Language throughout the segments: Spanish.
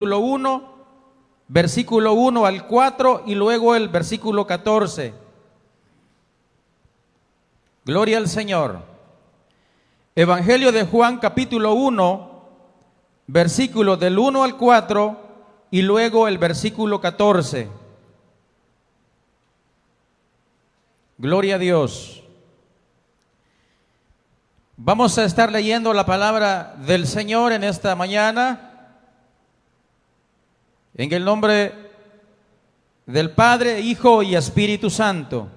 1, versículo 1 al 4 y luego el versículo 14. Gloria al Señor. Evangelio de Juan, capítulo 1, versículos del 1 al 4 y luego el versículo 14. Gloria a Dios. Vamos a estar leyendo la palabra del Señor en esta mañana, en el nombre del Padre, Hijo y Espíritu Santo.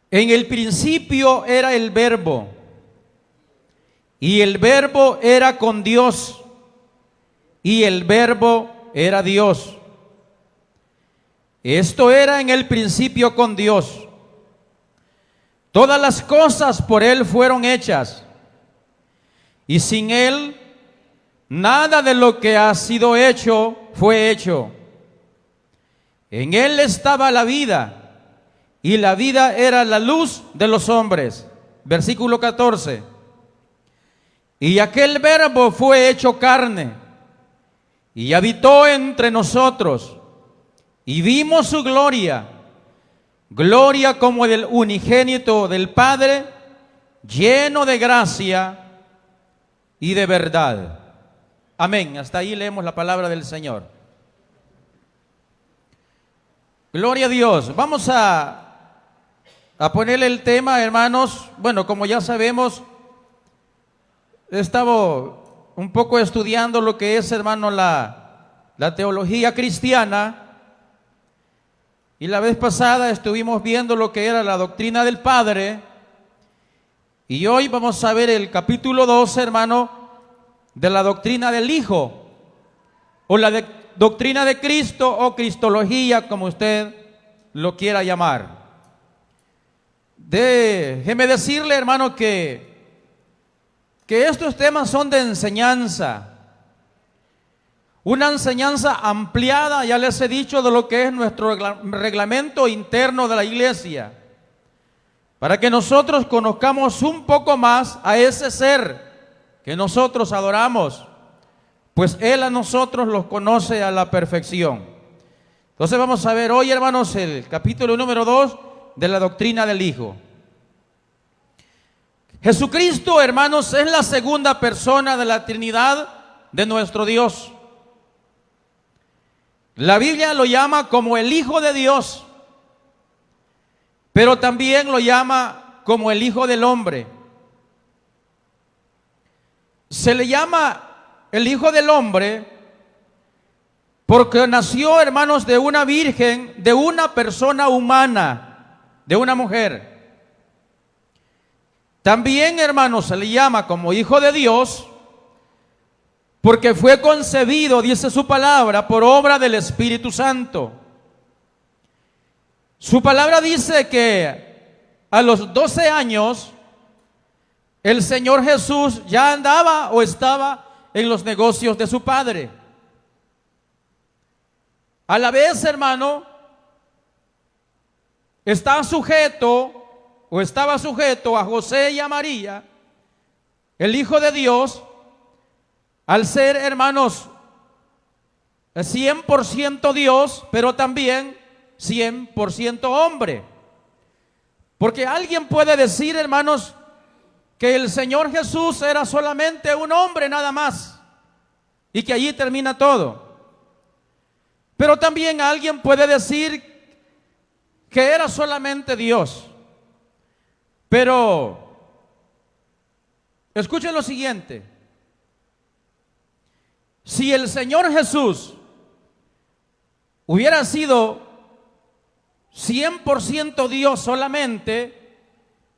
En el principio era el Verbo, y el Verbo era con Dios, y el Verbo era Dios. Esto era en el principio con Dios. Todas las cosas por Él fueron hechas, y sin Él nada de lo que ha sido hecho fue hecho. En Él estaba la vida, y la vida era la luz de los hombres. Versículo 14. Y aquel Verbo fue hecho carne, y habitó entre nosotros, y vimos su gloria, gloria como del unigénito del Padre, lleno de gracia y de verdad. Amén. Hasta ahí leemos la palabra del Señor. Gloria a Dios. Vamos a ponerle el tema, hermanos. Bueno, como ya sabemos, he estado un poco estudiando lo que es, hermano, la teología cristiana. Y la vez pasada estuvimos viendo lo que era la doctrina del Padre. Y hoy vamos a ver el capítulo 2, hermano, de la doctrina del Hijo, o la doctrina de Cristo, o cristología, como usted lo quiera llamar. Déjeme decirle, hermano, que estos temas son de enseñanza. Una enseñanza ampliada, ya les he dicho, de lo que es nuestro reglamento interno de la iglesia, para que nosotros conozcamos un poco más a ese ser que nosotros adoramos, pues Él a nosotros los conoce a la perfección. Entonces vamos a ver hoy, hermanos, el capítulo número 2 de la doctrina del Hijo. Jesucristo, hermanos, es la segunda persona de la Trinidad de nuestro Dios. La Biblia lo llama como el Hijo de Dios, pero también lo llama como el Hijo del Hombre. Se le llama el Hijo del Hombre porque nació, hermanos, de una virgen, de una persona humana, de una mujer. También, hermanos, se le llama como Hijo de Dios porque fue concebido, dice su palabra, por obra del Espíritu Santo. Su palabra dice que a los 12 años el Señor Jesús ya andaba o estaba en los negocios de su padre. A la vez, hermano, estaba sujeto a José y a María, el Hijo de Dios, al ser, hermanos, 100% Dios, pero también 100% hombre. Porque alguien puede decir, hermanos, que el Señor Jesús era solamente un hombre nada más, y que allí termina todo. Pero también alguien puede decir que era solamente Dios. Pero escuchen lo siguiente. Si el Señor Jesús hubiera sido 100% Dios solamente,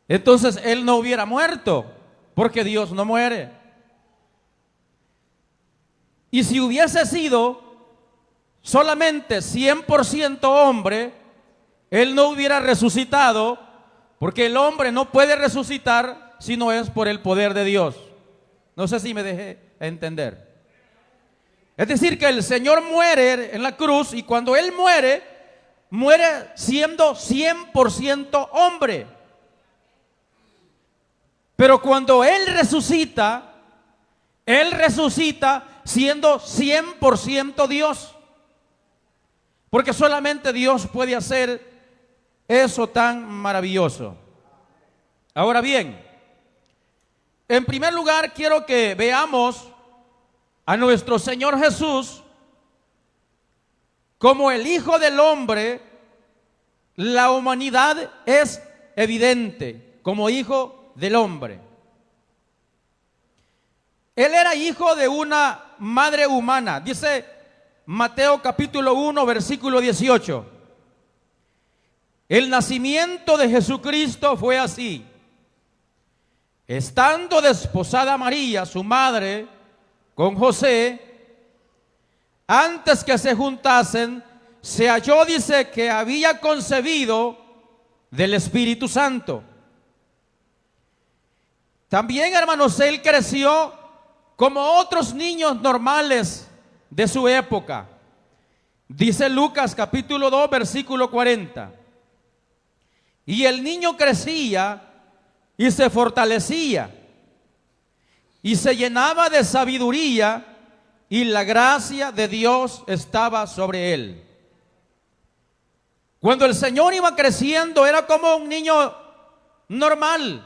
entonces Él no hubiera muerto, porque Dios no muere. Y si hubiese sido solamente 100% hombre, Él no hubiera resucitado, porque el hombre no puede resucitar si no es por el poder de Dios. No sé si me dejé entender. Es decir, que el Señor muere en la cruz, y cuando Él muere, muere siendo 100% hombre. Pero cuando Él resucita, Él resucita siendo 100% Dios. Porque solamente Dios puede hacer eso tan maravilloso. Ahora bien, en primer lugar quiero que veamos a nuestro Señor Jesús como el Hijo del Hombre. La humanidad es evidente como Hijo del Hombre. Él era hijo de una madre humana. Dice Mateo capítulo 1, versículo 18. El nacimiento de Jesucristo fue así. Estando desposada María, su madre, con José, antes que se juntasen, se halló, dice, que había concebido del Espíritu Santo. También, hermanos, él creció como otros niños normales de su época. Dice Lucas capítulo 2, versículo 40. Y el niño crecía y se fortalecía y se llenaba de sabiduría, y la gracia de Dios estaba sobre él. Cuando el Señor iba creciendo, era como un niño normal.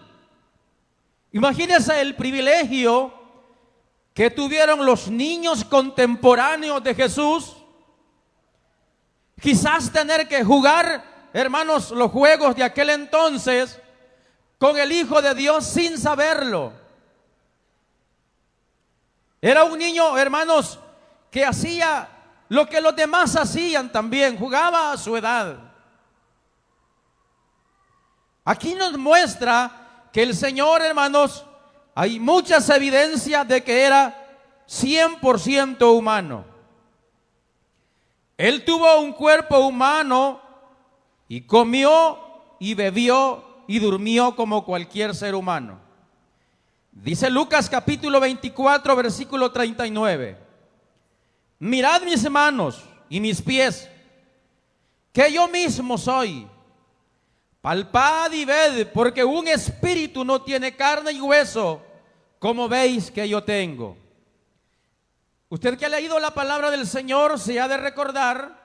Imagínense el privilegio que tuvieron los niños contemporáneos de Jesús. Quizás tener que jugar, hermanos, los juegos de aquel entonces con el Hijo de Dios sin saberlo. Era un niño, hermanos, que hacía lo que los demás hacían también, jugaba a su edad. Aquí nos muestra que el Señor, hermanos, hay muchas evidencias de que era 100% humano. Él tuvo un cuerpo humano y comió y bebió y durmió como cualquier ser humano. Dice Lucas capítulo 24, versículo 39. Mirad mis manos y mis pies, que yo mismo soy. Palpad y ved, porque un espíritu no tiene carne y hueso, como veis que yo tengo. Usted que ha leído la palabra del Señor se ha de recordar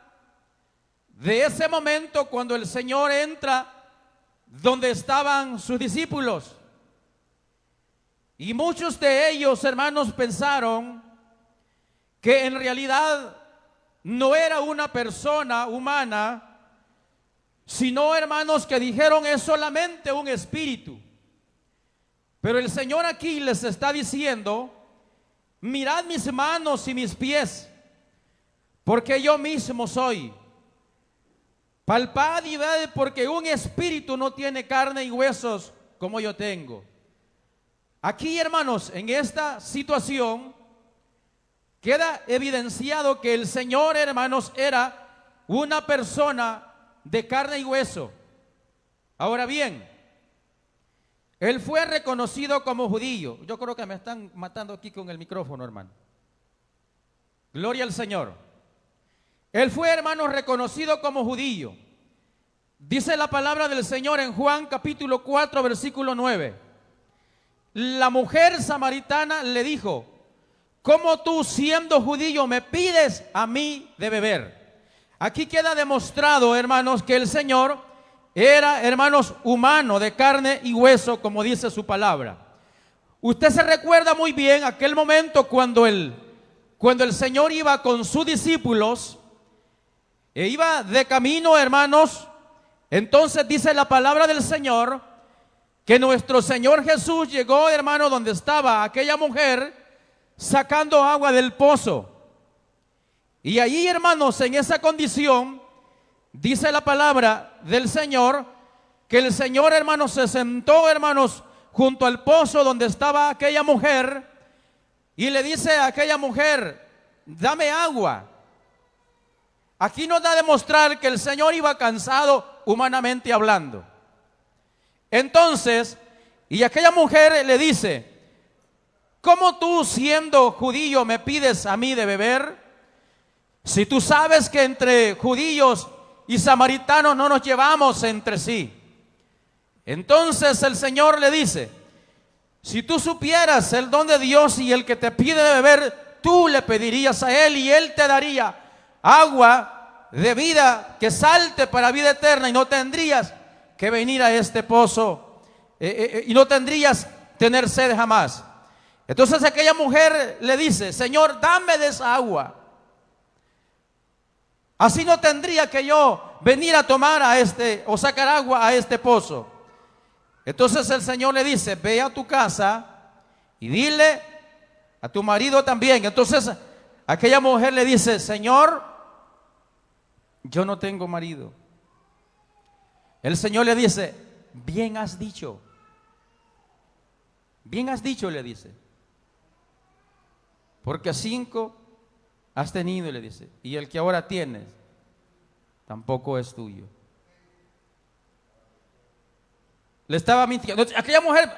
de ese momento cuando el Señor entra donde estaban sus discípulos. Y muchos de ellos, hermanos, pensaron que en realidad no era una persona humana, sino, hermanos, que dijeron es solamente un espíritu. Pero el Señor aquí les está diciendo, mirad mis manos y mis pies, porque yo mismo soy. Palpad y ved, porque un espíritu no tiene carne y huesos como yo tengo. Aquí, hermanos, en esta situación queda evidenciado que el Señor, hermanos, era una persona de carne y hueso. Ahora bien, él fue reconocido como judío. Yo creo que me están matando aquí con el micrófono, hermano. Gloria al Señor. Él fue, hermanos, reconocido como judío. Dice la palabra del Señor en Juan capítulo 4, versículo 9. La mujer samaritana le dijo, ¿cómo tú, siendo judío, me pides a mí de beber? Aquí queda demostrado, hermanos, que el Señor era, hermanos, humano, de carne y hueso, como dice su palabra. Usted se recuerda muy bien aquel momento cuando el Señor iba con sus discípulos, e iba de camino, hermanos. Entonces dice la palabra del Señor que nuestro Señor Jesús llegó, hermano, donde estaba aquella mujer sacando agua del pozo. Y allí, hermanos, en esa condición, dice la palabra del Señor, que el Señor, hermanos, se sentó, hermanos, junto al pozo donde estaba aquella mujer, y le dice a aquella mujer, dame agua. Aquí nos da a demostrar que el Señor iba cansado humanamente hablando. Entonces, y aquella mujer le dice, ¿cómo tú, siendo judío, me pides a mí de beber? Si tú sabes que entre judíos y samaritanos no nos llevamos entre sí. Entonces el Señor le dice, Si tú supieras el don de Dios y el que te pide de beber, tú le pedirías a Él y Él te daría agua de vida que salte para vida eterna, y no tendrías que venir a este pozo y no tendrías tener sed jamás. Entonces aquella mujer le dice: Señor, dame de esa agua. Así no tendría que yo venir a tomar o sacar agua a este pozo. Entonces el Señor le dice: ve a tu casa y dile a tu marido también. Entonces aquella mujer le dice: Señor, yo no tengo marido. El Señor le dice: bien has dicho. Bien has dicho, le dice. Porque 5 has tenido, le dice, y el que ahora tienes tampoco es tuyo. Le estaba mintiendo. Aquella mujer,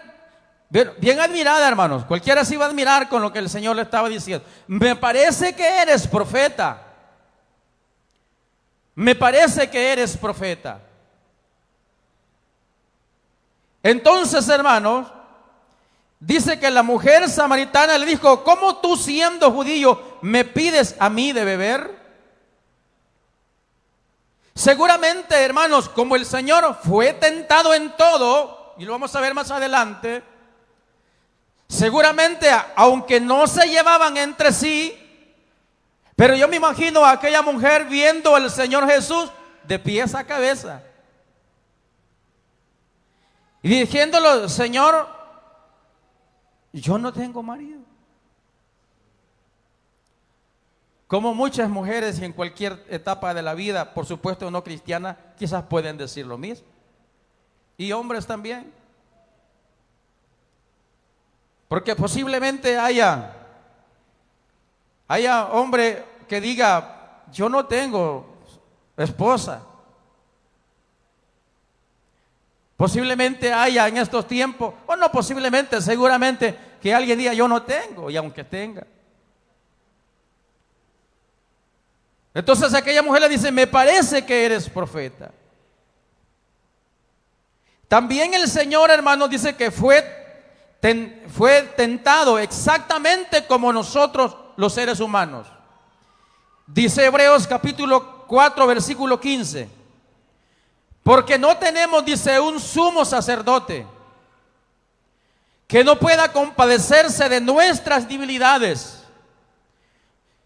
bien admirada, hermanos, cualquiera se iba a admirar con lo que el Señor le estaba diciendo. Me parece que eres profeta. Me parece que eres profeta. Entonces, hermanos, dice que la mujer samaritana le dijo: ¿cómo tú, siendo judío, me pides a mí de beber? Seguramente, hermanos, como el Señor fue tentado en todo, y lo vamos a ver más adelante, seguramente, aunque no se llevaban entre sí, pero yo me imagino a aquella mujer viendo al Señor Jesús de pies a cabeza y diciéndole: Señor, yo no tengo marido. Como muchas mujeres en cualquier etapa de la vida, por supuesto no cristiana, quizás pueden decir lo mismo. Y hombres también. Porque posiblemente haya hombre que diga: yo no tengo esposa. Posiblemente haya en estos tiempos, o no posiblemente, seguramente, que alguien diga: yo no tengo, y aunque tenga. Entonces aquella mujer le dice: me parece que eres profeta. También el Señor, hermanos, dice que fue tentado exactamente como nosotros los seres humanos. Dice Hebreos capítulo 4, versículo 15. Porque no tenemos, dice, un sumo sacerdote que no pueda compadecerse de nuestras debilidades,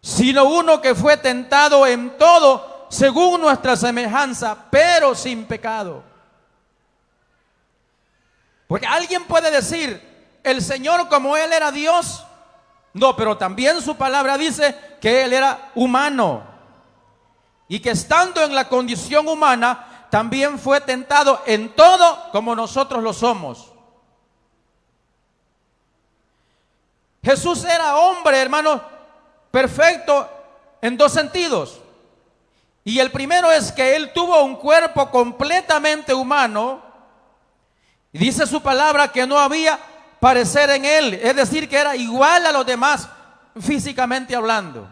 sino uno que fue tentado en todo según nuestra semejanza, pero sin pecado. Porque alguien puede decir: el Señor, como Él era Dios, no, pero también su palabra dice que Él era humano, y que estando en la condición humana, también fue tentado en todo como nosotros lo somos. Jesús era hombre, hermanos, perfecto en dos sentidos. Y el primero es que Él tuvo un cuerpo completamente humano. Y dice su palabra que no había parecer en Él, es decir, que era igual a los demás físicamente hablando.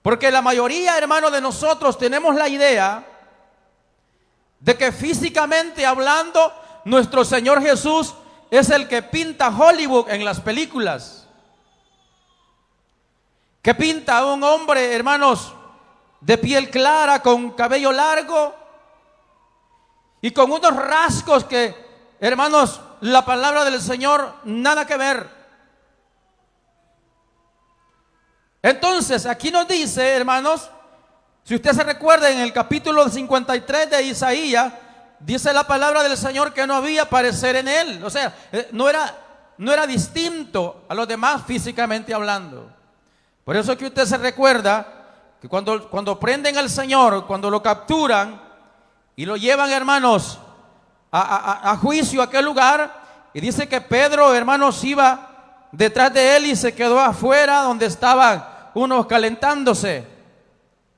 Porque la mayoría, hermanos, de nosotros tenemos la idea de que físicamente hablando, nuestro Señor Jesús es el que pinta Hollywood en las películas. Que pinta a un hombre, hermanos, de piel clara, con cabello largo y con unos rasgos que, hermanos, la palabra del Señor nada que ver. Entonces, aquí nos dice, hermanos, si usted se recuerda en el capítulo 53 de Isaías, dice la palabra del Señor que no había parecer en Él. O sea, no era distinto a los demás físicamente hablando. Por eso que usted se recuerda que cuando prenden al Señor, cuando lo capturan y lo llevan, hermanos, a juicio a aquel lugar, y dice que Pedro, hermanos, iba detrás de él y se quedó afuera donde estaban unos calentándose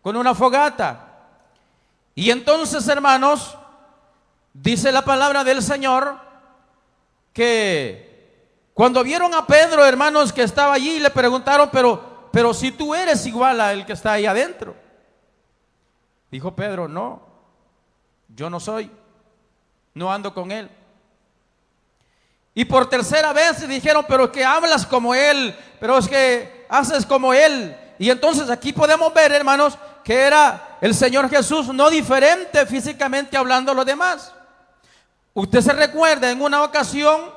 con una fogata. Y entonces, hermanos, dice la palabra del Señor que cuando vieron a Pedro, hermanos, que estaba allí, le preguntaron: pero si tú eres igual a el que está ahí adentro. Dijo Pedro: no, yo no soy, no ando con él. Y por tercera vez le dijeron, pero es que hablas como él, pero es que haces como él. Y entonces aquí podemos ver, hermanos, que era el Señor Jesús no diferente físicamente hablando a los demás. Usted se recuerda en una ocasión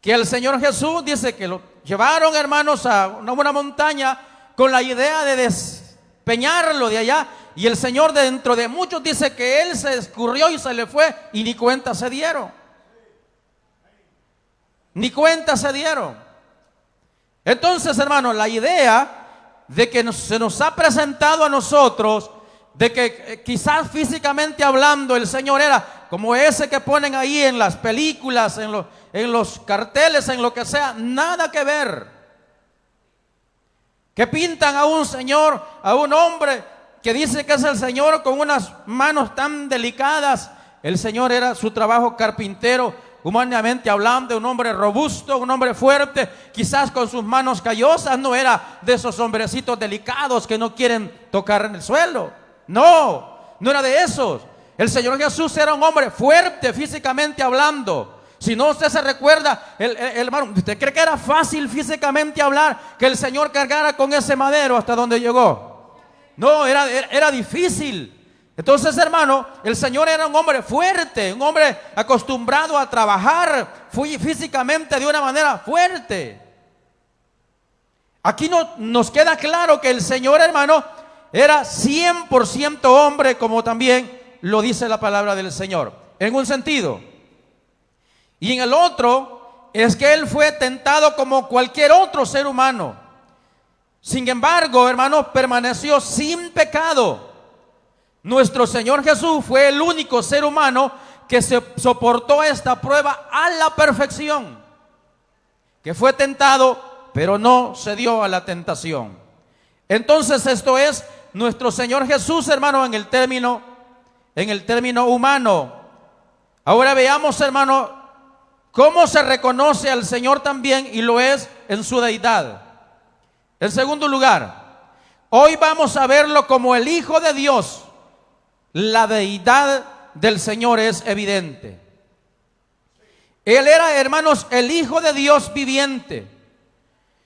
que el Señor Jesús dice que lo llevaron, hermanos, a una montaña con la idea de despeñarlo de allá. Y el Señor, dentro de muchos, dice que Él se escurrió y se le fue y ni cuenta se dieron. Ni cuenta se dieron. Entonces, hermanos, la idea de que se nos ha presentado a nosotros, de que quizás físicamente hablando el Señor era como ese que ponen ahí en las películas, en los carteles, en lo que sea, nada que ver. Que pintan a un señor, a un hombre que dice que es el Señor con unas manos tan delicadas. El Señor era su trabajo carpintero, humanamente hablando, un hombre robusto, un hombre fuerte, quizás con sus manos callosas. No era de esos hombrecitos delicados que no quieren tocar en el suelo. No era de esos. El Señor Jesús era un hombre fuerte físicamente hablando. Si no, usted se recuerda, hermano, ¿usted cree que era fácil físicamente hablar que el Señor cargara con ese madero hasta donde llegó? No, era difícil. Entonces, hermano, el Señor era un hombre fuerte, un hombre acostumbrado a trabajar físicamente de una manera fuerte. Aquí nos queda claro que el Señor, hermano, era 100% hombre, como también lo dice la palabra del Señor, en un sentido. Y en el otro es que Él fue tentado como cualquier otro ser humano. Sin embargo, hermanos, permaneció sin pecado. Nuestro Señor Jesús fue el único ser humano que se soportó esta prueba a la perfección, que fue tentado, pero no cedió a la tentación. Entonces, esto es nuestro Señor Jesús, hermano, en el término humano. Ahora veamos, hermano, cómo se reconoce al Señor también, y lo es en su deidad. En segundo lugar, hoy vamos a verlo como el Hijo de Dios. La deidad del Señor es evidente. Él era, hermanos, el Hijo de Dios viviente,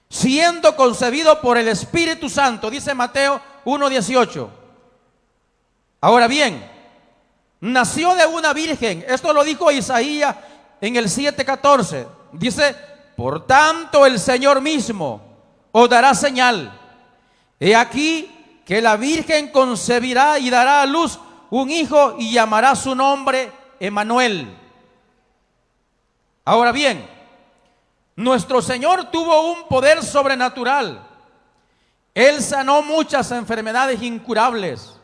siendo concebido por el Espíritu Santo, dice Mateo 1:18. Ahora bien, nació de una virgen. Esto lo dijo Isaías en el 7:14. Dice, por tanto el Señor mismo os dará señal. He aquí que la virgen concebirá y dará a luz un hijo y llamará su nombre Emmanuel. Ahora bien, nuestro Señor tuvo un poder sobrenatural. Él sanó muchas enfermedades incurables.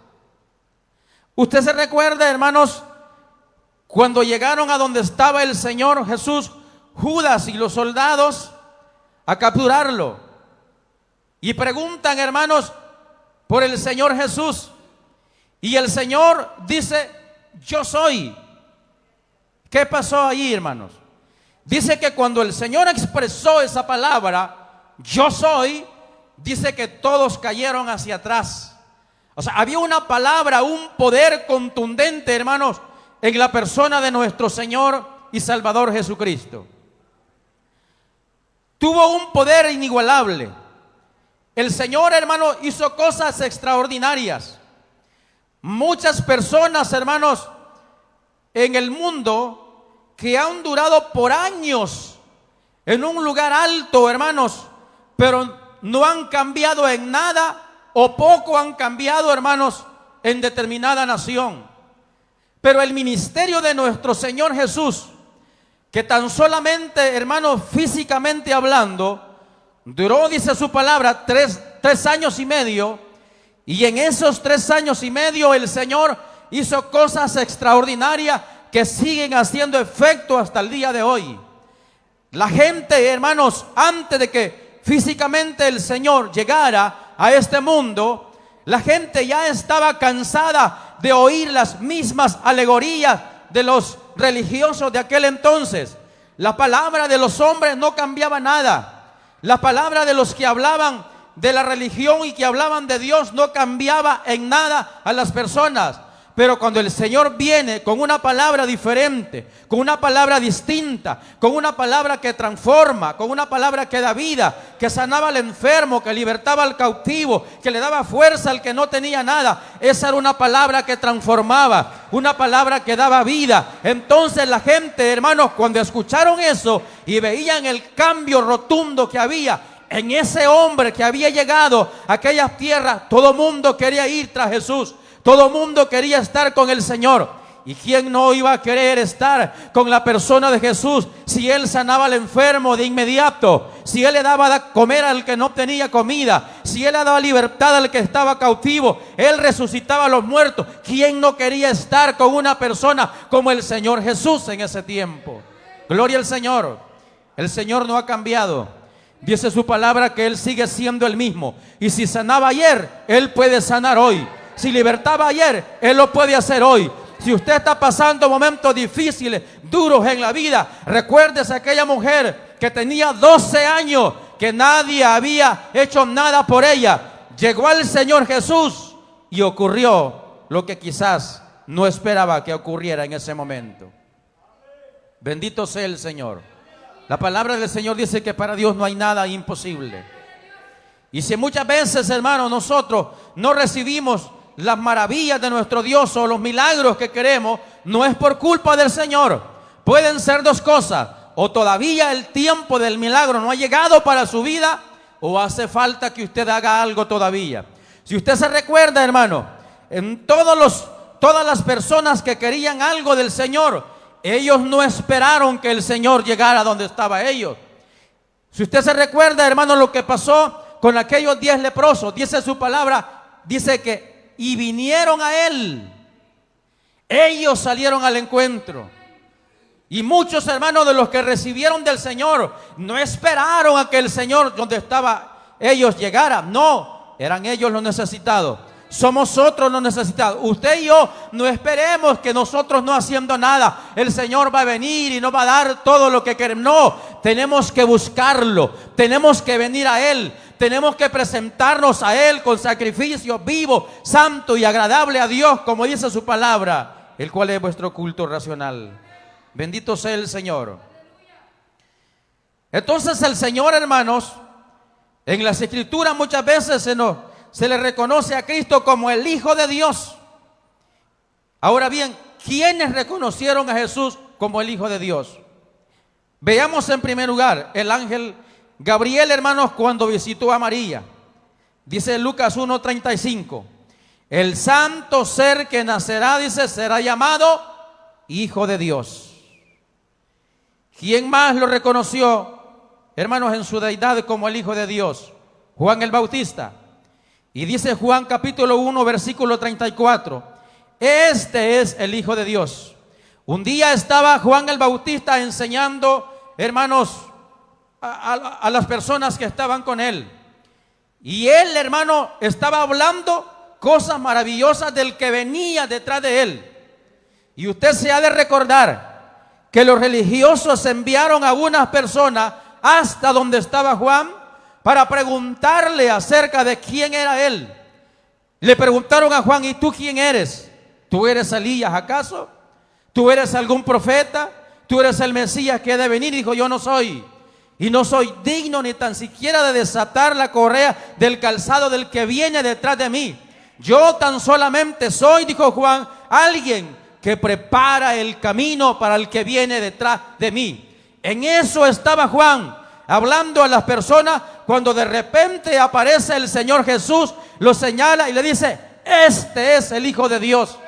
Usted se recuerda, hermanos, cuando llegaron a donde estaba el Señor Jesús, Judas y los soldados a capturarlo, y preguntan, hermanos, por el Señor Jesús, y el Señor dice, yo soy. ¿Qué pasó allí, hermanos? Dice que cuando el Señor expresó esa palabra, yo soy, dice que todos cayeron hacia atrás. O sea, había una palabra, un poder contundente, hermanos, en la persona de nuestro Señor y Salvador Jesucristo. Tuvo un poder inigualable. El Señor, hermano, hizo cosas extraordinarias. Muchas personas, hermanos, en el mundo que han durado por años en un lugar alto, hermanos, pero no han cambiado en nada, o poco han cambiado, hermanos, en determinada nación. Pero el ministerio de nuestro Señor Jesús, que tan solamente, hermanos, físicamente hablando, duró, dice su palabra, tres años y medio. Y en esos 3 años y medio el Señor hizo cosas extraordinarias que siguen haciendo efecto hasta el día de hoy. La gente, hermanos, antes de que físicamente el Señor llegara a este mundo, la gente ya estaba cansada de oír las mismas alegorías de los religiosos de aquel entonces. La palabra de los hombres no cambiaba nada. La palabra de los que hablaban de la religión y que hablaban de Dios no cambiaba en nada a las personas. Pero cuando el Señor viene con una palabra diferente, con una palabra distinta, con una palabra que transforma, con una palabra que da vida, que sanaba al enfermo, que libertaba al cautivo, que le daba fuerza al que no tenía nada, esa era una palabra que transformaba, una palabra que daba vida. Entonces la gente, hermanos, cuando escucharon eso y veían el cambio rotundo que había en ese hombre que había llegado a aquellas tierras, todo mundo quería ir tras Jesús. Todo mundo quería estar con el Señor. ¿Y quién no iba a querer estar con la persona de Jesús si Él sanaba al enfermo de inmediato? Si Él le daba a comer al que no tenía comida, si Él le daba libertad al que estaba cautivo, Él resucitaba a los muertos. ¿Quién no quería estar con una persona como el Señor Jesús en ese tiempo? Gloria al Señor. El Señor no ha cambiado. Dice su palabra que Él sigue siendo el mismo. Y si sanaba ayer, Él puede sanar hoy. Si libertaba ayer, Él lo puede hacer hoy. Si usted está pasando momentos difíciles, duros en la vida, recuérdese aquella mujer que tenía 12 años, que nadie había hecho nada por ella. Llegó al Señor Jesús y ocurrió lo que quizás no esperaba que ocurriera en ese momento. Bendito sea el Señor. La palabra del Señor dice que para Dios no hay nada imposible. Y si muchas veces, hermanos, nosotros no recibimos las maravillas de nuestro Dios o los milagros que queremos, no es por culpa del Señor. Pueden ser dos cosas: o todavía el tiempo del milagro no ha llegado para su vida, o hace falta que usted haga algo todavía. Si usted se recuerda, hermano, en todas las personas que querían algo del Señor, ellos no esperaron que el Señor llegara donde estaba ellos. Si usted se recuerda, hermano, lo que pasó con aquellos 10 leprosos, dice su palabra, dice que y vinieron a Él. Ellos salieron al encuentro. Y muchos, hermanos, de los que recibieron del Señor no esperaron a que el Señor donde estaba ellos llegara. No, eran ellos los necesitados. Somos otros los necesitados. Usted y yo no esperemos que nosotros no haciendo nada el Señor va a venir y nos va a dar todo lo que queremos. No, tenemos que buscarlo. Tenemos que venir a Él. Tenemos que presentarnos a Él con sacrificio vivo, santo y agradable a Dios, como dice su palabra, el cual es vuestro culto racional. Bendito sea el Señor. Entonces el Señor, hermanos, en las Escrituras muchas veces se le reconoce a Cristo como el Hijo de Dios. Ahora bien, ¿quiénes reconocieron a Jesús como el Hijo de Dios? Veamos en primer lugar el ángel Gabriel, hermanos, cuando visitó a María. Dice Lucas 1:35, el santo ser que nacerá, dice, será llamado Hijo de Dios. ¿Quién más lo reconoció, hermanos, en su deidad como el Hijo de Dios? Juan el Bautista. Y dice Juan capítulo 1 versículo 34, este es el Hijo de Dios. Un día estaba Juan el Bautista enseñando, hermanos, a las personas que estaban con él. Y él, hermano, estaba hablando cosas maravillosas del que venía detrás de él. Y usted se ha de recordar que los religiosos enviaron a unas personas hasta donde estaba Juan para preguntarle acerca de quién era él. Le preguntaron a Juan, ¿y tú quién eres? ¿Tú eres Elías acaso? ¿Tú eres algún profeta? ¿Tú eres el Mesías que ha de venir? Dijo, yo no soy. Y no soy digno ni tan siquiera de desatar la correa del calzado del que viene detrás de mí. Yo tan solamente soy, dijo Juan, alguien que prepara el camino para el que viene detrás de mí. En eso estaba Juan, hablando a las personas, cuando de repente aparece el Señor Jesús, lo señala y le dice, este es el Hijo de Dios.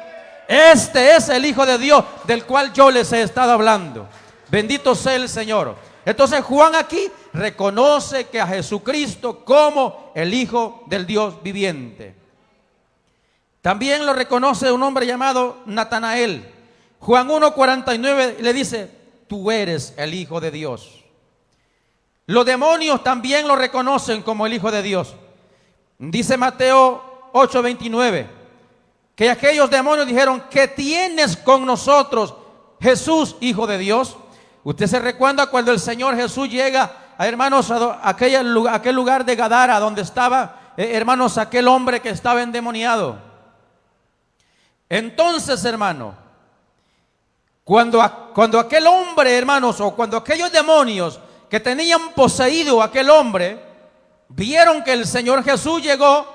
Este es el Hijo de Dios del cual yo les he estado hablando. Bendito sea el Señor. Entonces Juan aquí reconoce que a Jesucristo como el Hijo del Dios viviente. También lo reconoce un hombre llamado Natanael. Juan 1:49 le dice, tú eres el Hijo de Dios. Los demonios también lo reconocen como el Hijo de Dios. Dice Mateo 8:29, que aquellos demonios dijeron, ¿qué tienes con nosotros, Jesús, Hijo de Dios? Usted se recuerda cuando el Señor Jesús llega, hermanos, a aquel lugar de Gadara, donde estaba, hermanos, aquel hombre que estaba endemoniado. Entonces, hermano, cuando aquel hombre, hermanos, o cuando aquellos demonios que tenían poseído a aquel hombre, vieron que el Señor Jesús llegó,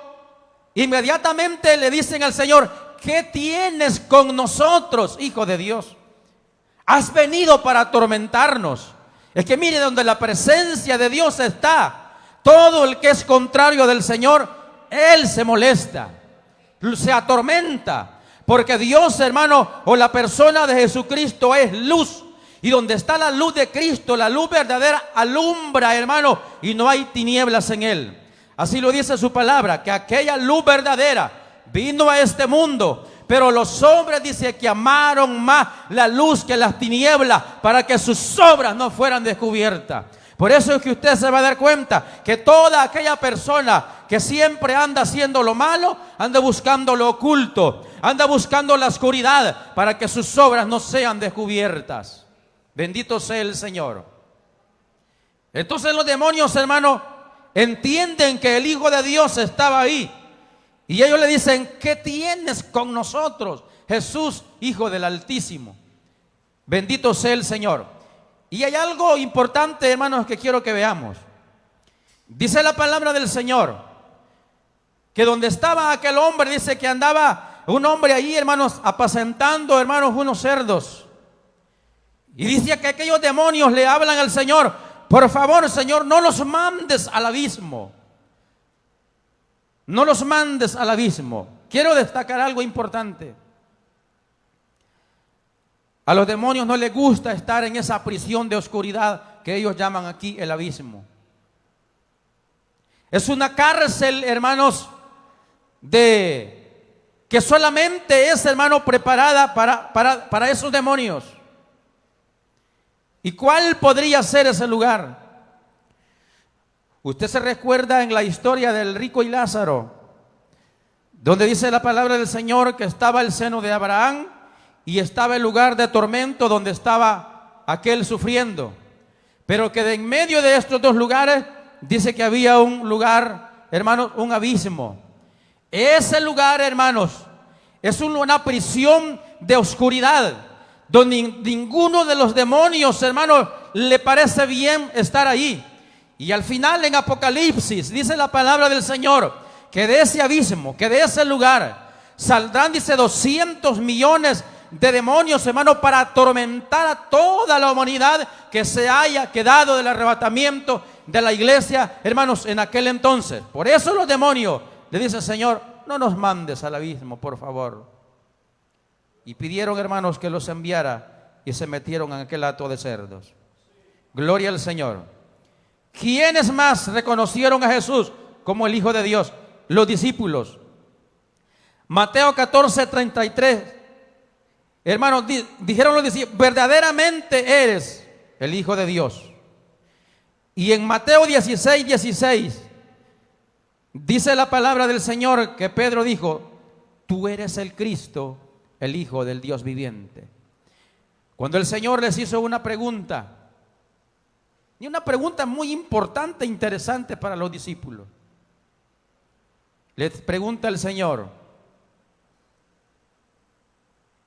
inmediatamente le dicen al Señor: ¿qué tienes con nosotros, Hijo de Dios? Has venido para atormentarnos. Es que mire, donde la presencia de Dios está, todo el que es contrario del Señor, Él se molesta, se atormenta. Porque Dios, hermano, o la persona de Jesucristo es luz. Y donde está la luz de Cristo, la luz verdadera, alumbra, hermano, y no hay tinieblas en Él. Así lo dice su palabra, que aquella luz verdadera vino a este mundo. Pero los hombres, dice, que amaron más la luz que las tinieblas, para que sus obras no fueran descubiertas. Por eso es que usted se va a dar cuenta que toda aquella persona que siempre anda haciendo lo malo, anda buscando lo oculto, anda buscando la oscuridad, para que sus obras no sean descubiertas. Bendito sea el Señor. Entonces los demonios, hermano, entienden que el Hijo de Dios estaba ahí. Y ellos le dicen: ¿qué tienes con nosotros, Jesús, Hijo del Altísimo? Bendito sea el Señor. Y hay algo importante, hermanos, que quiero que veamos. Dice la palabra del Señor que donde estaba aquel hombre, dice que andaba un hombre ahí, hermanos, apacentando, hermanos, unos cerdos. Y dice que aquellos demonios le hablan al Señor: por favor, Señor, no los mandes al abismo. No los mandes al abismo. Quiero destacar algo importante. A los demonios no les gusta estar en esa prisión de oscuridad que ellos llaman aquí el abismo. Es una cárcel, hermanos, que solamente es, hermano, preparada para esos demonios. ¿Y cuál podría ser ese lugar? Usted se recuerda en la historia del rico y Lázaro, donde dice la palabra del Señor que estaba el seno de Abraham y estaba el lugar de tormento donde estaba aquel sufriendo. Pero que de en medio de estos dos lugares dice que había un lugar, hermanos, un abismo. Ese lugar, hermanos, es una prisión de oscuridad, donde ninguno de los demonios, hermanos, le parece bien estar ahí. Y al final, en Apocalipsis, dice la palabra del Señor que de ese abismo, que de ese lugar saldrán, dice, 200 millones de demonios, hermanos, para atormentar a toda la humanidad que se haya quedado del arrebatamiento de la iglesia, hermanos, en aquel entonces. Por eso los demonios le dicen: Señor, no nos mandes al abismo, por favor. Y pidieron, hermanos, que los enviara, y se metieron en aquel hato de cerdos. Gloria al Señor. ¿Quiénes más reconocieron a Jesús como el Hijo de Dios? Los discípulos. Mateo 14:33. Hermanos, dijeron los discípulos: verdaderamente eres el Hijo de Dios. Y en Mateo 16:16 dice la palabra del Señor que Pedro dijo: tú eres el Cristo, el Hijo del Dios viviente. Cuando el Señor les hizo una pregunta, y una pregunta muy importante e interesante para los discípulos, les pregunta el Señor: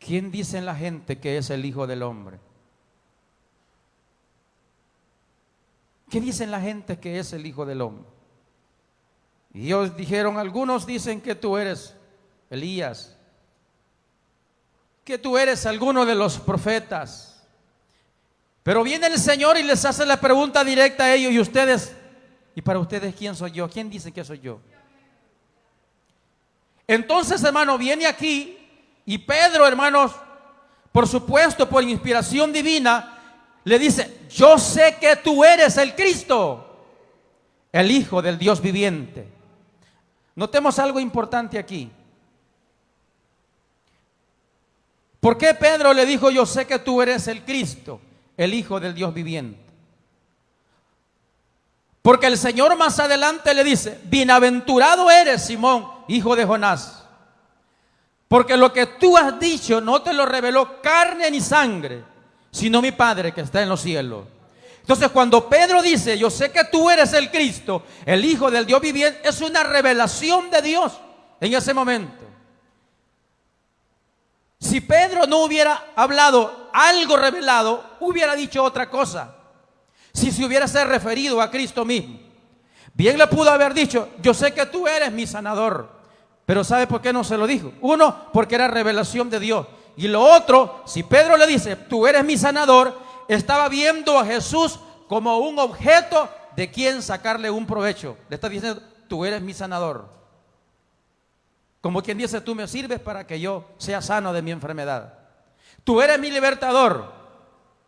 ¿quién dicen la gente que es el Hijo del Hombre? ¿Qué dicen la gente que es el Hijo del Hombre? Y ellos dijeron: algunos dicen que tú eres Elías, que tú eres alguno de los profetas. Pero viene el Señor y les hace la pregunta directa a ellos: ¿y ustedes? ¿Y para ustedes quién soy yo? ¿Quién dice que soy yo? Entonces, hermano, viene aquí y Pedro, hermanos, por supuesto, por inspiración divina, le dice: yo sé que tú eres el Cristo, el Hijo del Dios viviente. Notemos algo importante aquí. ¿Por qué Pedro le dijo: yo sé que tú eres el Cristo, el Hijo del Dios viviente? Porque el Señor más adelante le dice: bienaventurado eres, Simón, hijo de Jonás, porque lo que tú has dicho no te lo reveló carne ni sangre, sino mi Padre que está en los cielos. Entonces, cuando Pedro dice: yo sé que tú eres el Cristo, el Hijo del Dios viviente, es una revelación de Dios en ese momento. Si Pedro no hubiera hablado algo revelado, hubiera dicho otra cosa. Si se hubiera referido a Cristo mismo, bien le pudo haber dicho: yo sé que tú eres mi sanador. Pero ¿sabe por qué no se lo dijo? Uno, porque era revelación de Dios. Y lo otro, si Pedro le dice: tú eres mi sanador, estaba viendo a Jesús como un objeto de quien sacarle un provecho. Le está diciendo: tú eres mi sanador. Como quien dice: tú me sirves para que yo sea sano de mi enfermedad. Tú eres mi libertador.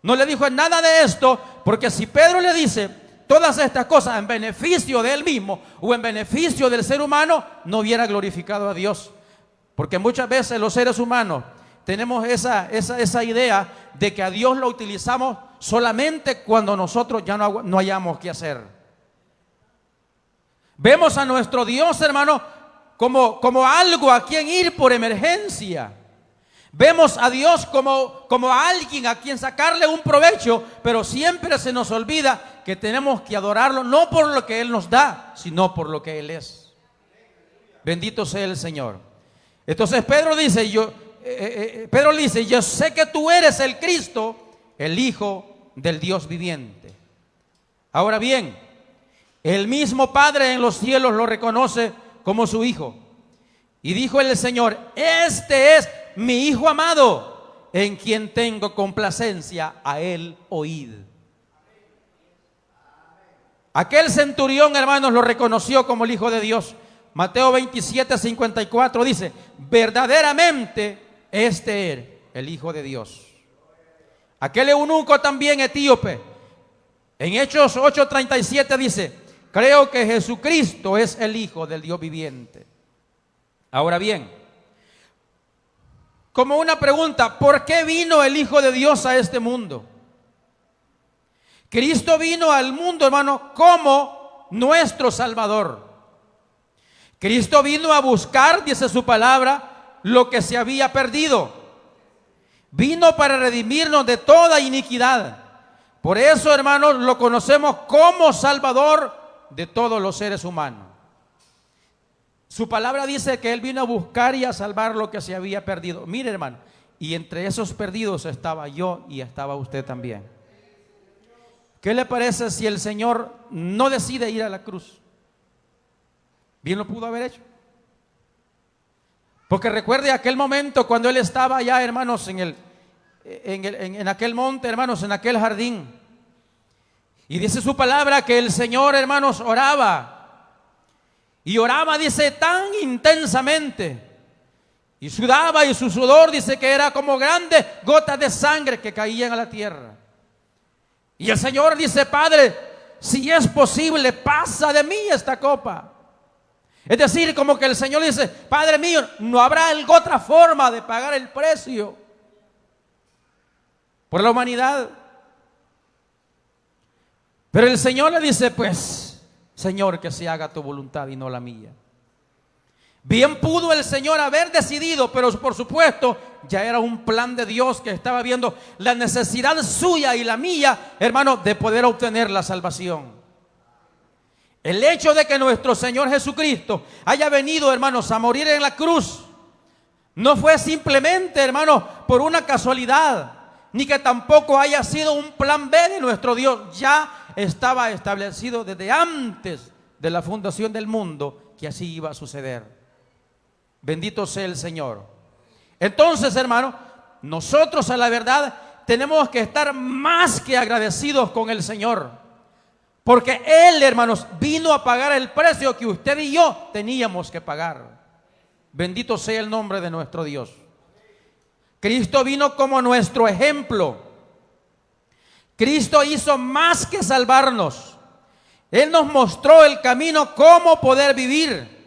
No le dijo nada de esto, porque si Pedro le dice todas estas cosas en beneficio de él mismo o en beneficio del ser humano, no hubiera glorificado a Dios. Porque muchas veces los seres humanos tenemos esa idea de que a Dios lo utilizamos solamente cuando nosotros ya no hayamos qué hacer. Vemos a nuestro Dios, hermano, como algo a quien ir por emergencia. Vemos a Dios como a alguien a quien sacarle un provecho, pero siempre se nos olvida que tenemos que adorarlo no por lo que Él nos da, sino por lo que Él es. Bendito sea el Señor. Entonces Pedro dice: yo sé que tú eres el Cristo, el Hijo del Dios viviente. Ahora bien, el mismo Padre en los cielos lo reconoce como su Hijo. Y dijo el Señor: este es mi Hijo amado, en quien tengo complacencia, a Él oíd. Aquel centurión, hermanos, lo reconoció como el Hijo de Dios. Mateo 27:54 dice: verdaderamente este es el Hijo de Dios. Aquel eunuco también etíope, en Hechos 8:37 dice: creo que Jesucristo es el Hijo del Dios viviente. Ahora bien, como una pregunta: ¿por qué vino el Hijo de Dios a este mundo? Cristo vino al mundo, hermano, como nuestro Salvador. Cristo vino a buscar, dice su palabra, lo que se había perdido. Vino para redimirnos de toda iniquidad. Por eso, hermanos, lo conocemos como Salvador de todos los seres humanos. Su palabra dice que Él vino a buscar y a salvar lo que se había perdido. Mire, hermano, y entre esos perdidos estaba yo y estaba usted también. ¿Qué le parece si el Señor no decide ir a la cruz? Bien lo pudo haber hecho. Porque recuerde aquel momento cuando Él estaba allá, hermanos, en aquel monte, hermanos, en aquel jardín. Y dice su palabra que el Señor, hermanos, oraba. Y oraba, dice, tan intensamente. Y sudaba, y su sudor, dice, que era como grandes gotas de sangre que caían a la tierra. Y el Señor dice: Padre, si es posible, pasa de mí esta copa. Es decir, como que el Señor dice: Padre mío, no habrá otra forma de pagar el precio por la humanidad. Pero el Señor le dice: pues, Señor, que se haga tu voluntad y no la mía. Bien pudo el Señor haber decidido, pero por supuesto ya era un plan de Dios que estaba viendo la necesidad suya y la mía, hermano, de poder obtener la salvación. El hecho de que nuestro Señor Jesucristo haya venido, hermanos, a morir en la cruz, no fue simplemente, hermanos, por una casualidad, ni que tampoco haya sido un plan B de nuestro Dios. Ya estaba establecido desde antes de la fundación del mundo que así iba a suceder. Bendito sea el Señor. Entonces, hermano, nosotros a la verdad tenemos que estar más que agradecidos con el Señor, porque Él, hermanos, vino a pagar el precio que usted y yo teníamos que pagar. Bendito sea el nombre de nuestro Dios. Cristo vino como nuestro ejemplo. Cristo hizo más que salvarnos. Él nos mostró el camino cómo poder vivir.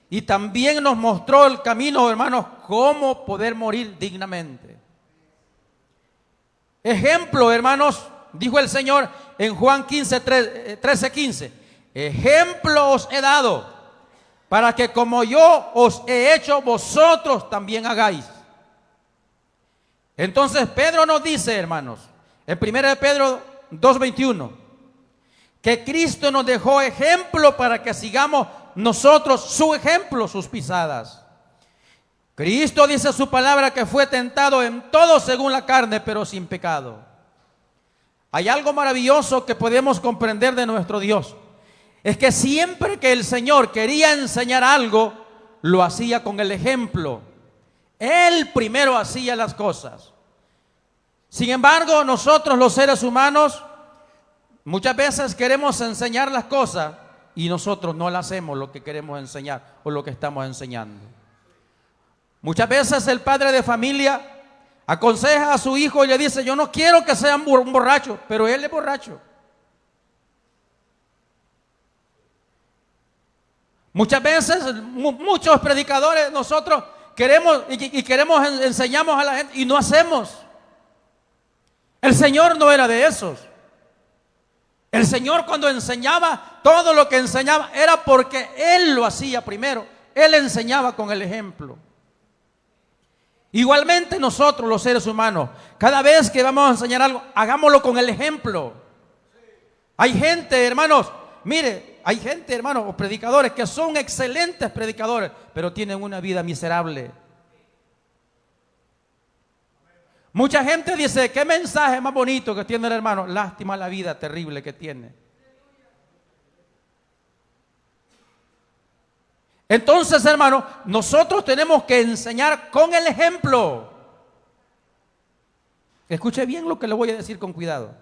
Y también nos mostró el camino, hermanos, cómo poder morir dignamente. Ejemplo, hermanos, dijo el Señor en Juan 13:15. Ejemplo os he dado, para que como yo os he hecho, vosotros también hagáis. Entonces Pedro nos dice, hermanos, en 1 Pedro 2:21, que Cristo nos dejó ejemplo para que sigamos nosotros su ejemplo, sus pisadas. Cristo dice su palabra que fue tentado en todo según la carne, pero sin pecado. Hay algo maravilloso que podemos comprender de nuestro Dios. Es que siempre que el Señor quería enseñar algo, lo hacía con el ejemplo. Él primero hacía las cosas. Sin embargo, nosotros los seres humanos muchas veces queremos enseñar las cosas y nosotros no le hacemos lo que queremos enseñar o lo que estamos enseñando. Muchas veces el padre de familia aconseja a su hijo y le dice: yo no quiero que sea un borracho, pero él es borracho. Muchas veces, muchos predicadores, nosotros queremos enseñamos a la gente y no hacemos. El Señor no era de esos. El Señor, cuando enseñaba, todo lo que enseñaba era porque Él lo hacía primero. Él enseñaba con el ejemplo. Igualmente nosotros, los seres humanos, cada vez que vamos a enseñar algo, hagámoslo con el ejemplo. Hay gente, hermanos, mire, hay gente, hermanos, o predicadores que son excelentes predicadores, pero tienen una vida miserable. Mucha gente dice: qué mensaje más bonito que tiene el hermano. Lástima la vida terrible que tiene. Entonces, hermano, nosotros tenemos que enseñar con el ejemplo. Escuche bien lo que le voy a decir con cuidado.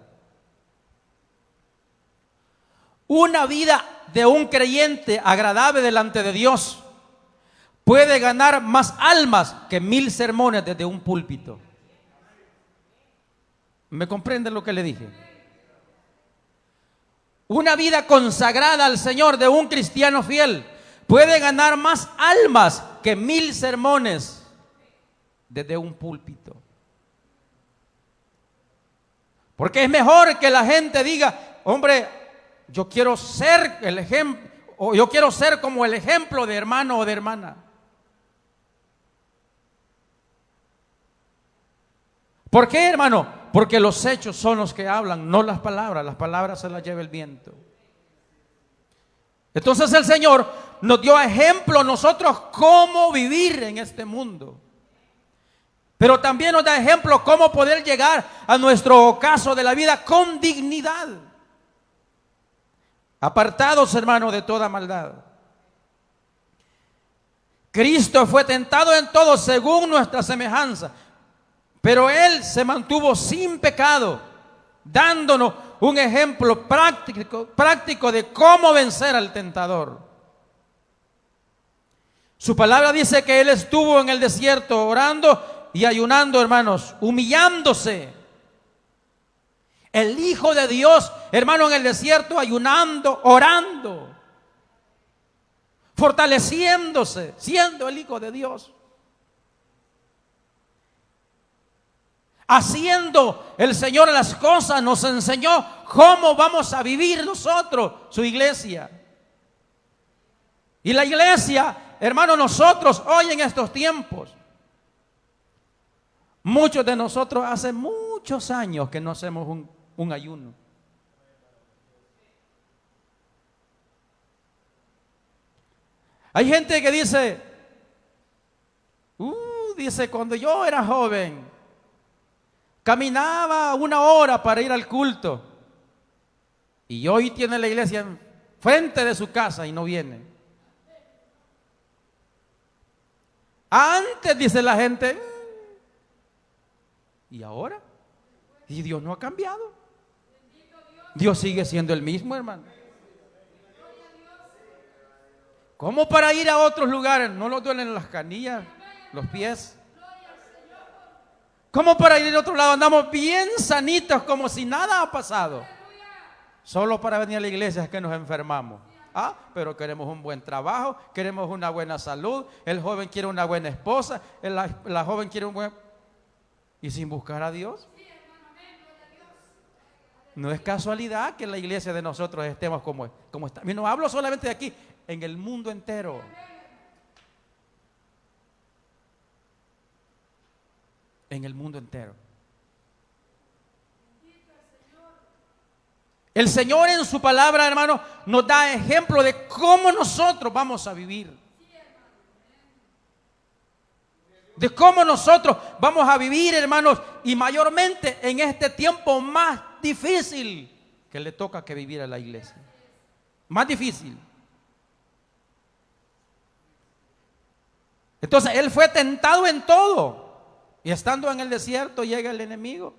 Una vida de un creyente agradable delante de Dios puede ganar más almas que 1000 sermones desde un púlpito. ¿Me comprende lo que le dije? Una vida consagrada al Señor de un cristiano fiel puede ganar más almas que 1000 sermones desde un púlpito. Porque es mejor que la gente diga: hombre, yo quiero ser el ejemplo, o yo quiero ser como el ejemplo de hermano o de hermana. ¿Por qué, hermano? Porque los hechos son los que hablan, no las palabras se las lleva el viento. Entonces el Señor nos dio ejemplo a nosotros cómo vivir en este mundo. Pero también nos da ejemplo cómo poder llegar a nuestro ocaso de la vida con dignidad. Apartados, hermanos, de toda maldad. Cristo fue tentado en todo según nuestra semejanza, pero Él se mantuvo sin pecado, dándonos un ejemplo práctico de cómo vencer al tentador. Su palabra dice que Él estuvo en el desierto orando y ayunando, hermanos, humillándose. El Hijo de Dios, hermano, en el desierto ayunando, orando, fortaleciéndose, siendo el Hijo de Dios. Haciendo el Señor las cosas, nos enseñó cómo vamos a vivir nosotros, su iglesia. Y la iglesia, hermano, nosotros hoy en estos tiempos, muchos de nosotros hace muchos años que no hacemos un ayuno. Hay gente que dice, dice, cuando yo era joven, caminaba 1 hora para ir al culto. Y hoy tiene la iglesia enfrente de su casa y no viene. Antes, dice la gente, ¿y ahora? Y Dios no ha cambiado. Dios sigue siendo el mismo, hermano. ¿Cómo para ir a otros lugares no nos duelen las canillas, los pies? ¿Cómo para ir a otro lado andamos bien sanitos como si nada ha pasado? Solo para venir a la iglesia es que nos enfermamos. Pero queremos un buen trabajo, queremos una buena salud, el joven quiere una buena esposa, la joven quiere un buen... ¿Y sin buscar a Dios? No es casualidad que en la iglesia de nosotros estemos como está. Y no hablo solamente de aquí, en el mundo entero. En el mundo entero. El Señor en su palabra, hermano, nos da ejemplo de cómo nosotros vamos a vivir. de cómo nosotros vamos a vivir, hermanos, y mayormente en este tiempo más difícil que le toca que vivir a la iglesia. Más difícil. Entonces él fue tentado en todo, y estando en el desierto llega el enemigo.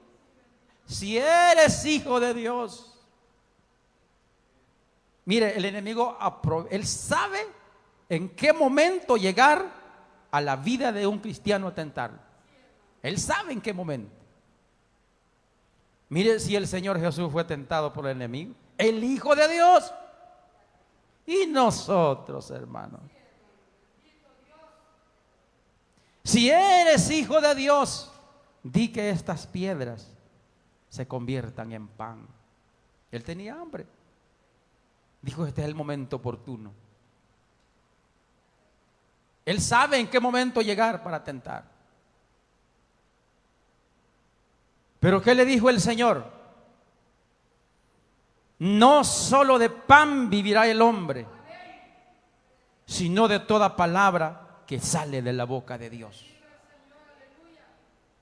Si eres hijo de Dios, mire, el enemigo él sabe en qué momento llegar a la vida de un cristiano a tentarlo. Él sabe en qué momento. Mire, si el Señor Jesús fue tentado por el enemigo, el Hijo de Dios, y nosotros, hermanos. Si eres hijo de Dios, di que estas piedras se conviertan en pan. Él tenía hambre. Dijo, este es el momento oportuno. Él sabe en qué momento llegar para tentar. Pero ¿qué le dijo el Señor? No solo de pan vivirá el hombre, sino de toda palabra que sale de la boca de Dios.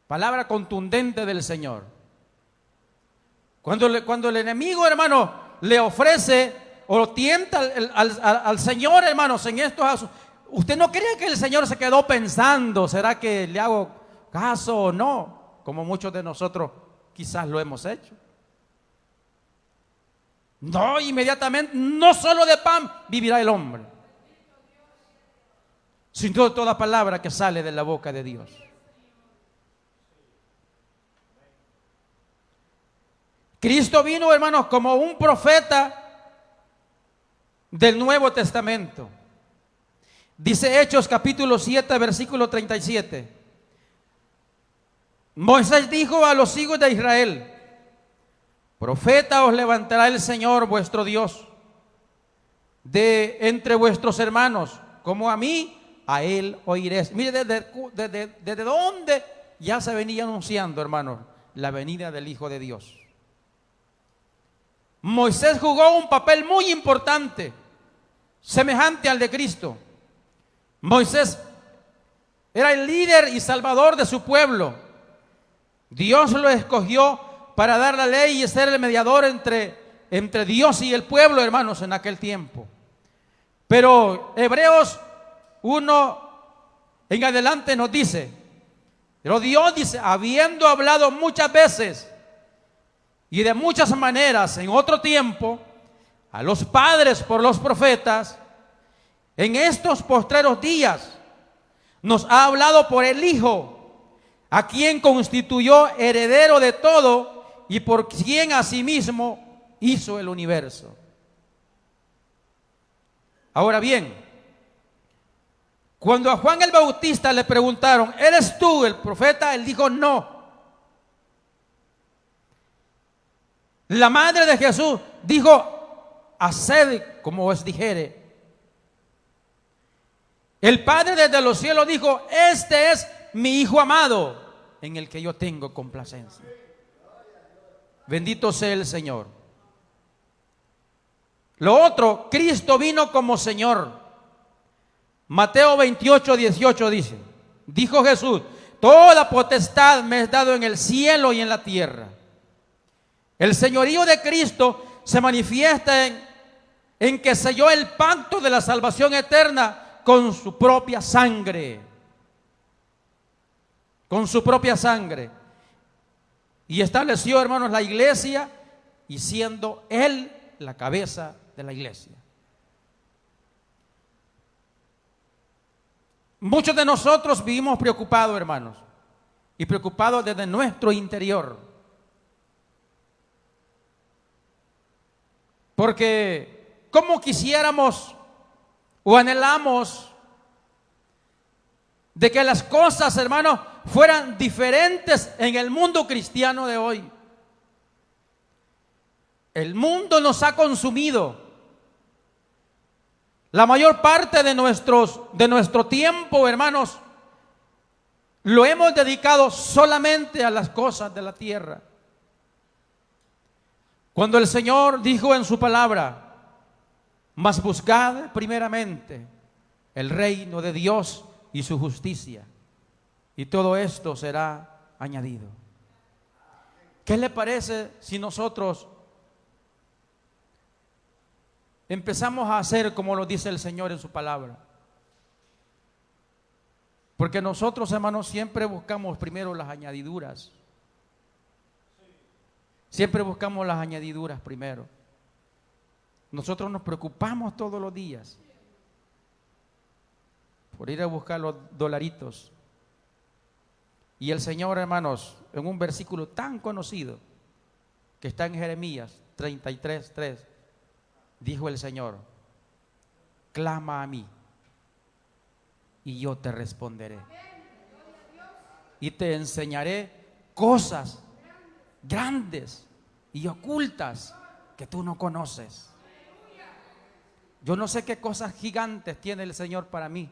Palabra contundente del Señor. Cuando el enemigo, hermano, le ofrece o tienta al Señor, hermanos, en estos asuntos, usted no cree que el Señor se quedó pensando, ¿será que le hago caso o no? Como muchos de nosotros quizás lo hemos hecho. No, inmediatamente, no solo de pan vivirá el hombre, sino de toda palabra que sale de la boca de Dios. Cristo vino, hermanos, como un profeta del Nuevo Testamento. Dice Hechos capítulo 7, versículo 37. Moisés dijo a los hijos de Israel: profeta os levantará el Señor vuestro Dios de entre vuestros hermanos, como a mí, a él oiréis. Mire, desde dónde ya se venía anunciando, hermanos, la venida del Hijo de Dios. Moisés jugó un papel muy importante, semejante al de Cristo. Moisés era el líder y salvador de su pueblo. Dios lo escogió para dar la ley y ser el mediador entre Dios y el pueblo, hermanos, en aquel tiempo. Pero Hebreos 1 en adelante nos dice, pero Dios dice, habiendo hablado muchas veces y de muchas maneras en otro tiempo a los padres por los profetas, en estos postreros días nos ha hablado por el Hijo, a quien constituyó heredero de todo y por quien asimismo hizo el universo. Ahora bien, cuando a Juan el Bautista le preguntaron, ¿eres tú el profeta? Él dijo, no. La madre de Jesús dijo, haced como os dijere. El Padre desde los cielos dijo, este es mi Hijo amado, en el que yo tengo complacencia. Bendito sea el Señor. Lo otro, Cristo vino como Señor. Mateo 28, 18 dice, dijo Jesús, toda potestad me es dado en el cielo y en la tierra. El señorío de Cristo se manifiesta en que selló el pacto de la salvación eterna con su propia sangre. Con su propia sangre. Y estableció, hermanos, la iglesia, y siendo Él la cabeza de la iglesia. Muchos de nosotros vivimos preocupados, hermanos, y preocupados desde nuestro interior. Porque como quisiéramos o anhelamos de que las cosas, hermanos, fueran diferentes en el mundo cristiano de hoy. El mundo nos ha consumido. La mayor parte de nuestro tiempo, hermanos, lo hemos dedicado solamente a las cosas de la tierra. Cuando el Señor dijo en su palabra, mas buscad primeramente el reino de Dios y su justicia, y todo esto será añadido. ¿Qué le parece si nosotros empezamos a hacer como lo dice el Señor en su palabra? Porque nosotros, hermanos, siempre buscamos primero las añadiduras. Siempre buscamos las añadiduras primero. Nosotros nos preocupamos todos los días por ir a buscar los dolaritos. Y el Señor, hermanos, en un versículo tan conocido que está en Jeremías 33:3, dijo el Señor: clama a mí y yo te responderé y te enseñaré cosas grandes y ocultas que tú no conoces. Yo no sé qué cosas gigantes tiene el Señor para mí,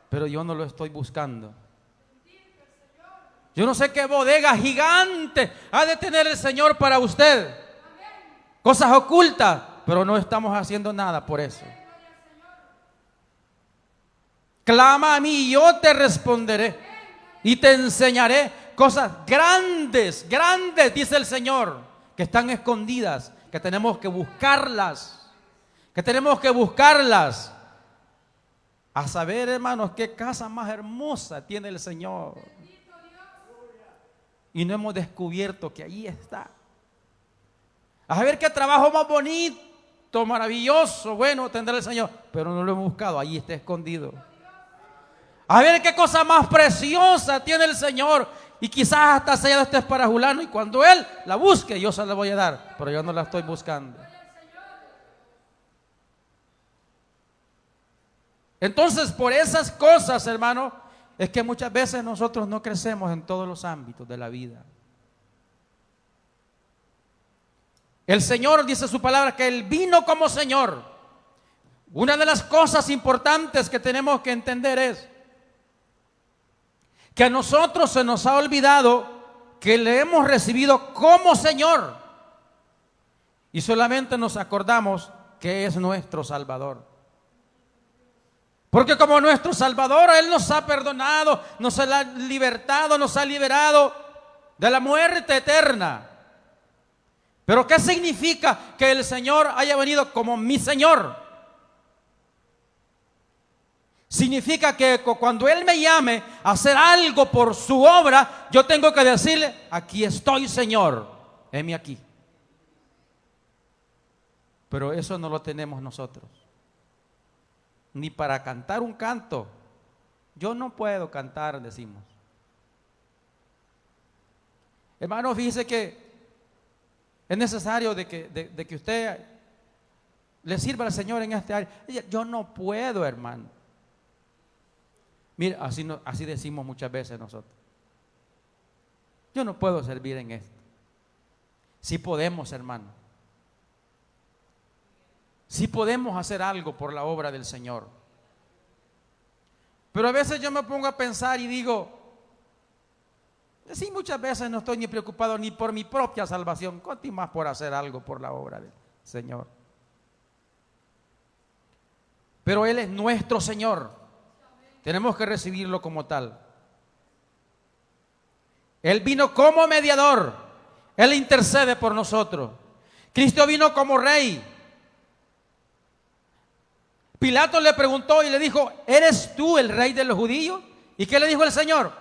pero yo no lo estoy buscando. Yo no sé qué bodega gigante ha de tener el Señor para usted. Cosas ocultas, pero no estamos haciendo nada por eso. Clama a mí y yo te responderé y te enseñaré cosas grandes, grandes, dice el Señor, que están escondidas, que tenemos que buscarlas. Que tenemos que buscarlas. A saber, hermanos, qué casa más hermosa tiene el Señor. Y no hemos descubierto que ahí está. A saber qué trabajo más bonito, maravilloso, bueno tendrá el Señor. Pero no lo hemos buscado, ahí está escondido. A ver qué cosa más preciosa tiene el Señor. Y quizás hasta sea este es para Julano. Y cuando Él la busque, yo se la voy a dar. Pero yo no la estoy buscando. Entonces, por esas cosas, hermano, es que muchas veces nosotros no crecemos en todos los ámbitos de la vida. El Señor dice su palabra que Él vino como Señor. Una de las cosas importantes que tenemos que entender es que a nosotros se nos ha olvidado que le hemos recibido como Señor y solamente nos acordamos que es nuestro Salvador. Porque como nuestro Salvador, Él nos ha perdonado, nos ha libertado, nos ha liberado de la muerte eterna. Pero ¿qué significa que el Señor haya venido como mi Señor? Significa que cuando Él me llame a hacer algo por su obra, yo tengo que decirle: aquí estoy, Señor, heme aquí. Pero eso no lo tenemos nosotros. Ni para cantar un canto. Yo no puedo cantar, decimos. Hermano, fíjese que es necesario de que usted le sirva al Señor en este área. Yo no puedo, hermano. Mira, así decimos muchas veces nosotros. Yo no puedo servir en esto. Sí podemos, hermano. Sí podemos hacer algo por la obra del Señor. Pero a veces yo me pongo a pensar y digo, sí, muchas veces no estoy ni preocupado ni por mi propia salvación, cuánto más por hacer algo por la obra del Señor. Pero Él es nuestro Señor. Tenemos que recibirlo como tal. Él vino como mediador. Él intercede por nosotros. Cristo vino como rey. Pilato le preguntó y le dijo: ¿eres tú el rey de los judíos? ¿Y qué le dijo el Señor?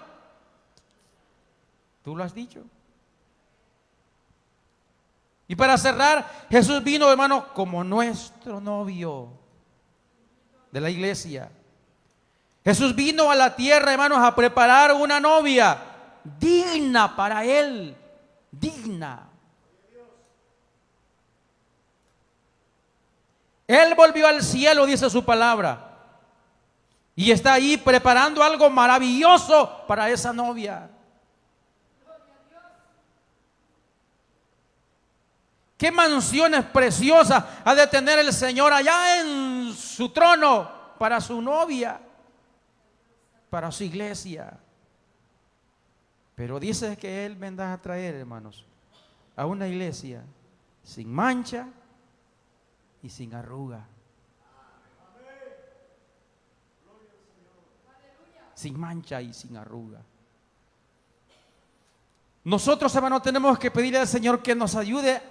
Tú lo has dicho. Y para cerrar, Jesús vino, hermano, como nuestro novio de la iglesia. Jesús vino a la tierra, hermanos, a preparar una novia digna para Él, digna. Él volvió al cielo, dice su palabra, y está ahí preparando algo maravilloso para esa novia. Qué mansiones preciosas ha de tener el Señor allá en su trono para su novia, para su iglesia. Pero dice que Él vendrá a traer, hermanos, a una iglesia sin mancha y sin arruga. sin mancha y sin arruga. Nosotros, hermanos, tenemos que pedirle al Señor que nos ayude.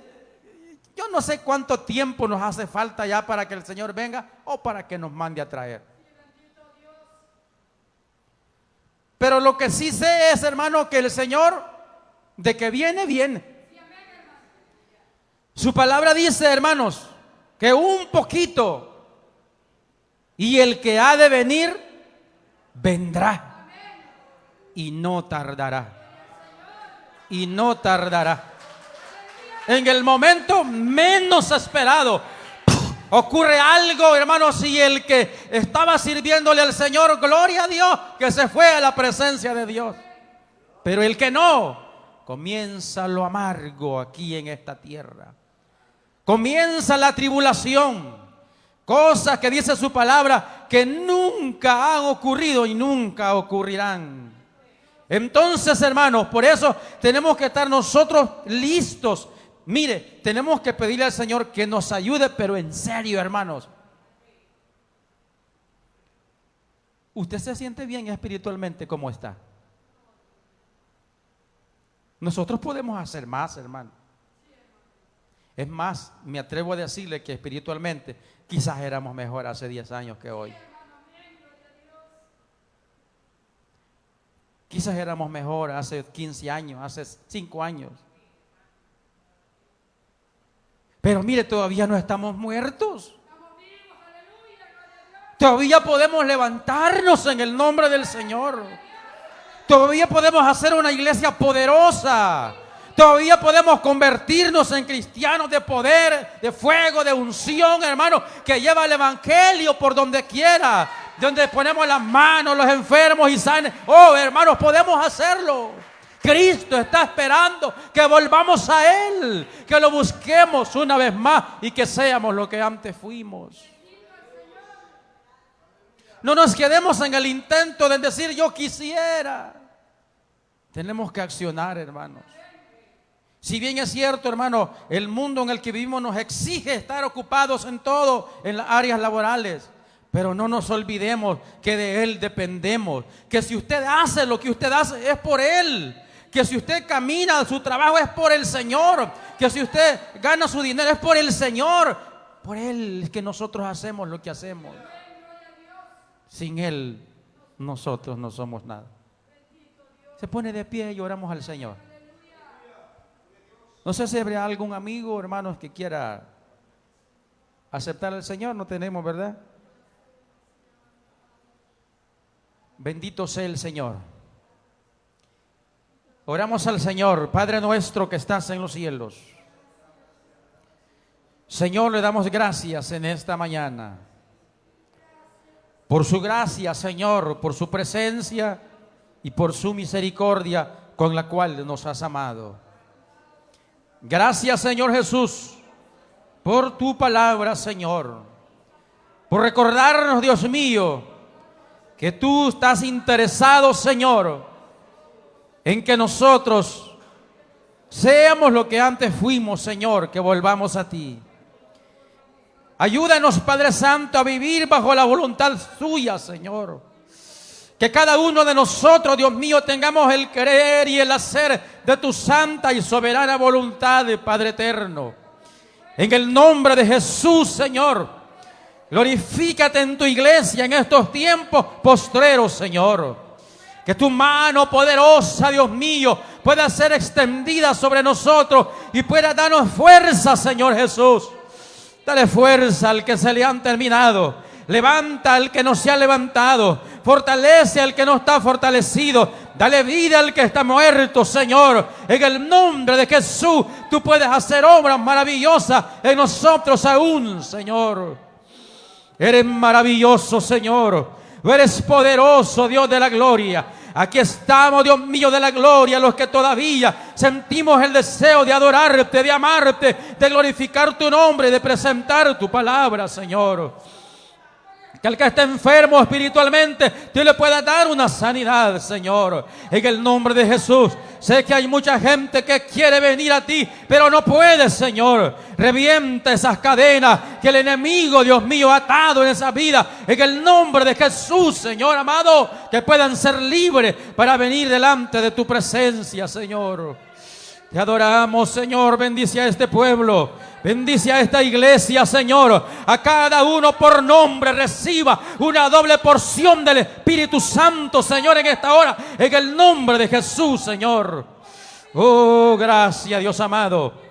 Yo no sé cuánto tiempo nos hace falta ya para que el Señor venga o para que nos mande a traer. Pero lo que sí sé es, hermano, que el Señor, de que viene, viene. Su palabra dice, hermanos, que un poquito y el que ha de venir, vendrá y no tardará. Y no tardará. En el momento menos esperado ocurre algo, hermanos, y el que estaba sirviéndole al Señor, gloria a Dios, que se fue a la presencia de Dios. Pero el que no, comienza lo amargo aquí en esta tierra. Comienza la tribulación, cosas que dice su palabra que nunca han ocurrido y nunca ocurrirán. Entonces, hermanos, por eso tenemos que estar nosotros listos. Mire, tenemos que pedirle al Señor que nos ayude, pero en serio, hermanos. ¿Usted se siente bien espiritualmente como está? Nosotros podemos hacer más, hermano. Es más, me atrevo a decirle que espiritualmente quizás éramos mejor hace 10 años que hoy. Quizás éramos mejor hace 15 años, hace 5 años. Pero mire, todavía no estamos muertos. Todavía podemos levantarnos en el nombre del Señor. Todavía podemos hacer una iglesia poderosa. Todavía podemos convertirnos en cristianos de poder, de fuego, de unción, hermano, que lleva el evangelio por donde quiera, donde ponemos las manos, los enfermos y sanen. Oh, hermanos, podemos hacerlo. Cristo está esperando que volvamos a Él, que lo busquemos una vez más y que seamos lo que antes fuimos. No nos quedemos en el intento de decir yo quisiera. Tenemos que accionar, hermanos. Si bien es cierto, hermano, el mundo en el que vivimos nos exige estar ocupados en todo, en las áreas laborales, pero no nos olvidemos que de Él dependemos, que si usted hace lo que usted hace es por Él, que si usted camina a su trabajo es por el Señor, que si usted gana su dinero es por el Señor, por Él es que nosotros hacemos lo que hacemos. Sin Él nosotros no somos nada. Se pone de pie y oramos al Señor. No sé si habrá algún amigo, hermanos, que quiera aceptar al Señor. No tenemos, ¿verdad? Bendito sea el Señor. Oramos al Señor. Padre nuestro que estás en los cielos. Señor, le damos gracias en esta mañana. Por su gracia, Señor, por su presencia y por su misericordia con la cual nos has amado. Gracias, Señor Jesús, por tu palabra, Señor, por recordarnos, Dios mío, que tú estás interesado, Señor, en que nosotros seamos lo que antes fuimos, Señor, que volvamos a ti. Ayúdanos, Padre Santo, a vivir bajo la voluntad suya, Señor. Que cada uno de nosotros, Dios mío, tengamos el querer y el hacer de tu santa y soberana voluntad, Padre eterno. En el nombre de Jesús, Señor, glorifícate en tu iglesia en estos tiempos postreros, Señor. Que tu mano poderosa, Dios mío, pueda ser extendida sobre nosotros y pueda darnos fuerza, Señor Jesús. Dale fuerza al que se le han terminado. Levanta al que no se ha levantado. Fortalece al que no está fortalecido. Dale vida al que está muerto, Señor. En el nombre de Jesús, tú puedes hacer obras maravillosas en nosotros aún, Señor. Eres maravilloso, Señor. Eres poderoso, Dios de la gloria. Aquí estamos, Dios mío de la gloria, los que todavía sentimos el deseo de adorarte, de amarte, de glorificar tu nombre, de presentar tu palabra, Señor. Que el que esté enfermo espiritualmente, tú le puedas dar una sanidad, Señor. En el nombre de Jesús. Sé que hay mucha gente que quiere venir a ti, pero no puede, Señor. Revienta esas cadenas que el enemigo, Dios mío, ha atado en esa vida. En el nombre de Jesús, Señor amado, que puedan ser libres para venir delante de tu presencia, Señor. Te adoramos, Señor. Bendice a este pueblo. Bendice a esta iglesia, Señor. A cada uno por nombre reciba una doble porción del Espíritu Santo, Señor, en esta hora. En el nombre de Jesús, Señor. Oh, gracias, Dios amado.